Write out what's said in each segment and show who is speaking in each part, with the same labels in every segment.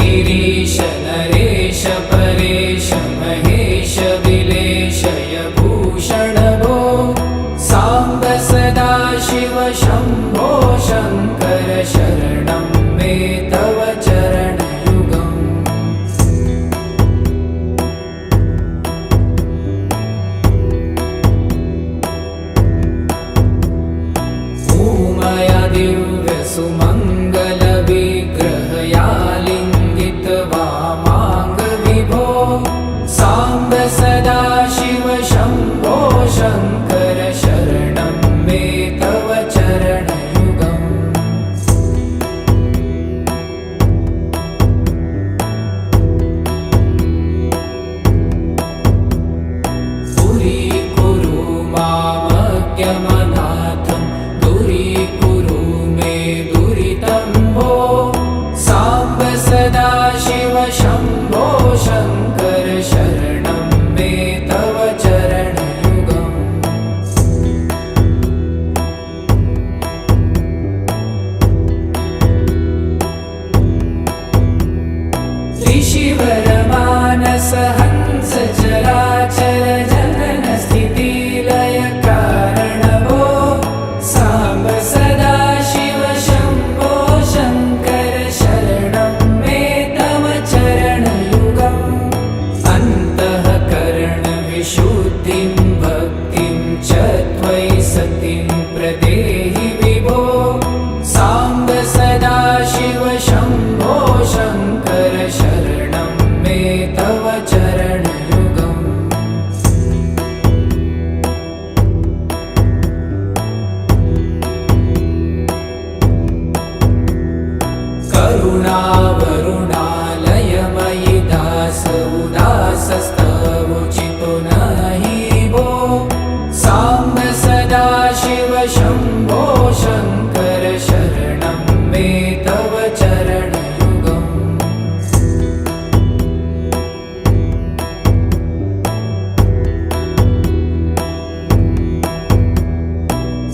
Speaker 1: गिरीश नरेश परेश महेश विलेशय भूषण भो साम्ब सदा शिव शम्भो शङ्कर शरणं मे तव चरणयुगम् उमया दिव्य सुमङ्गल विग्रहया लिङ्गित वामाङ्ग विभो साम्ब सदा शिव शम्भो शङ्कर शरणं मे तव चरणयुगम् दूरीकुरु मामज्ञमनाथं दूरीकुरु मे दुरितं भो साम्ब सदा शिव शम्भो शङ्कर शरणं मे तव चरणयुगम् त्रिशिवरमानस हंस चराचर जनन स्थितिलय कारण भो साम्ब सदा शिव शम्भो शङ्कर शरणं मे तव चरणयुगम् अन्तःकरण विशुद्धिं भक्तिं च त्वयि सतिं प्रदेहि विभो साम्ब सदा शिव शम्भो शङ्कर शरणं मे तव चरणयुगम् करुणावरुणालयमयि दास उदासस्तवोचितो नहि भो साम्ब सदा शिव शम्भो शङ्कर शरणं मे तव चरणयुगम्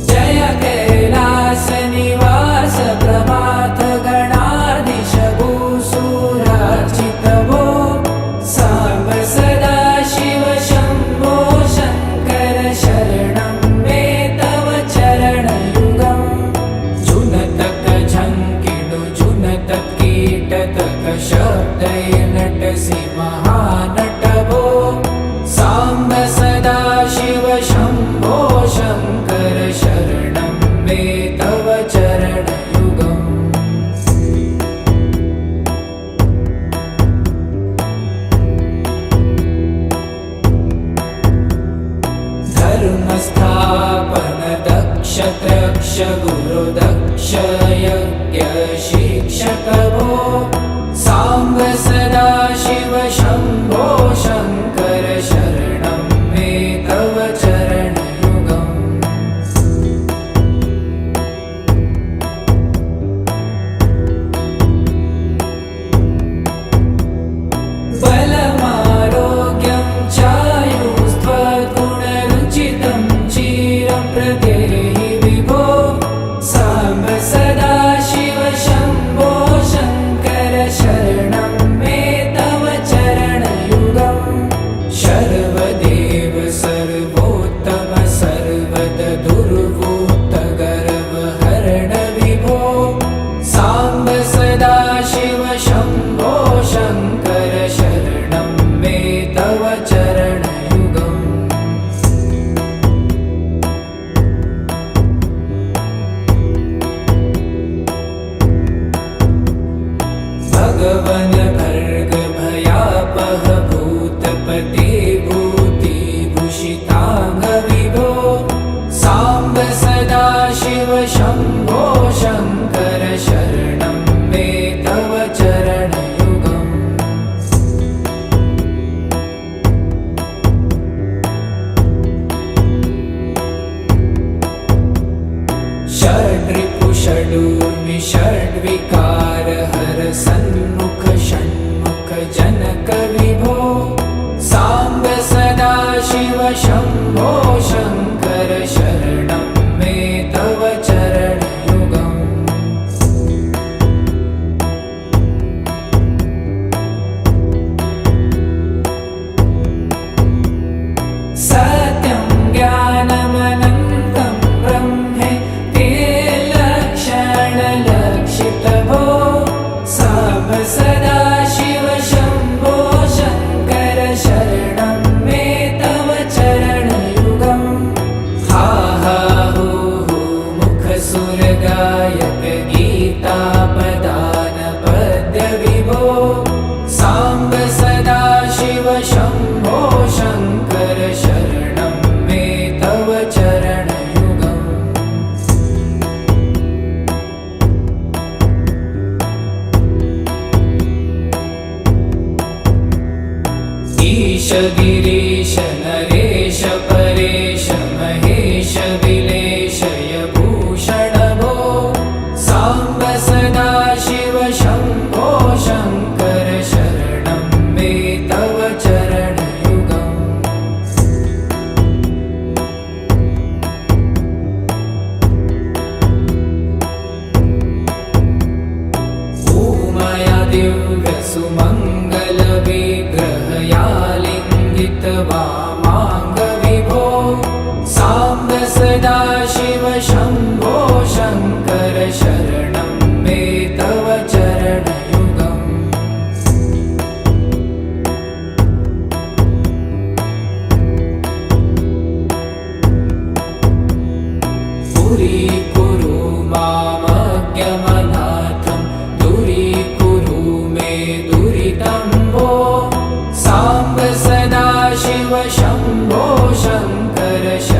Speaker 1: जय कैलास निवास प्रमाथ गणाधीश भूसुरार्चित भो साम्ब सदा शिव शम्भो शङ्कर शरणं मे तव चरणयुगम् जुनतक झङ्किडु जुनतक कीटतक शब्दय नटसि महानट भो साम्ब सदा शिव शम्भो शङ्कर शरणं मे तव चरणयुगम् धर्मस्थापन दक्ष त्रक्ष गुरुदक्ष यज्ञ शिक्षक भो साम्ब सदा शिव शम्भो शङ्कर शरणं मे तव चरणयुगम् बलमारोग्यं चायुस्त्वगुणरुचितं चिरं प्रदेहि विभो साम्ब सदा शिव शम्भो शङ्कर शरणं मे तव चरणयुगम् शर्वदेव सर्वोत्तम सर्वद दुर्वूत गर्वहरण विभो साम्ब सदा शिव शम्भो शङ्कर शरणं मे तव चरणयुगम् भगवन् भर्ग भयापह भूतपते भूतिभूषिताङ्ग विभो साम्ब सदा शिव शम्भो शङ्कर शरणं मे तव चरणयुगम् षड्रिपु षडूर्मि षड्विकार हर सन्मुख षण्मुख जनक विभो साम्ब सदा शिव शम्भो शङ्कर शरणं मे तव चरणयुगम् शङ्कर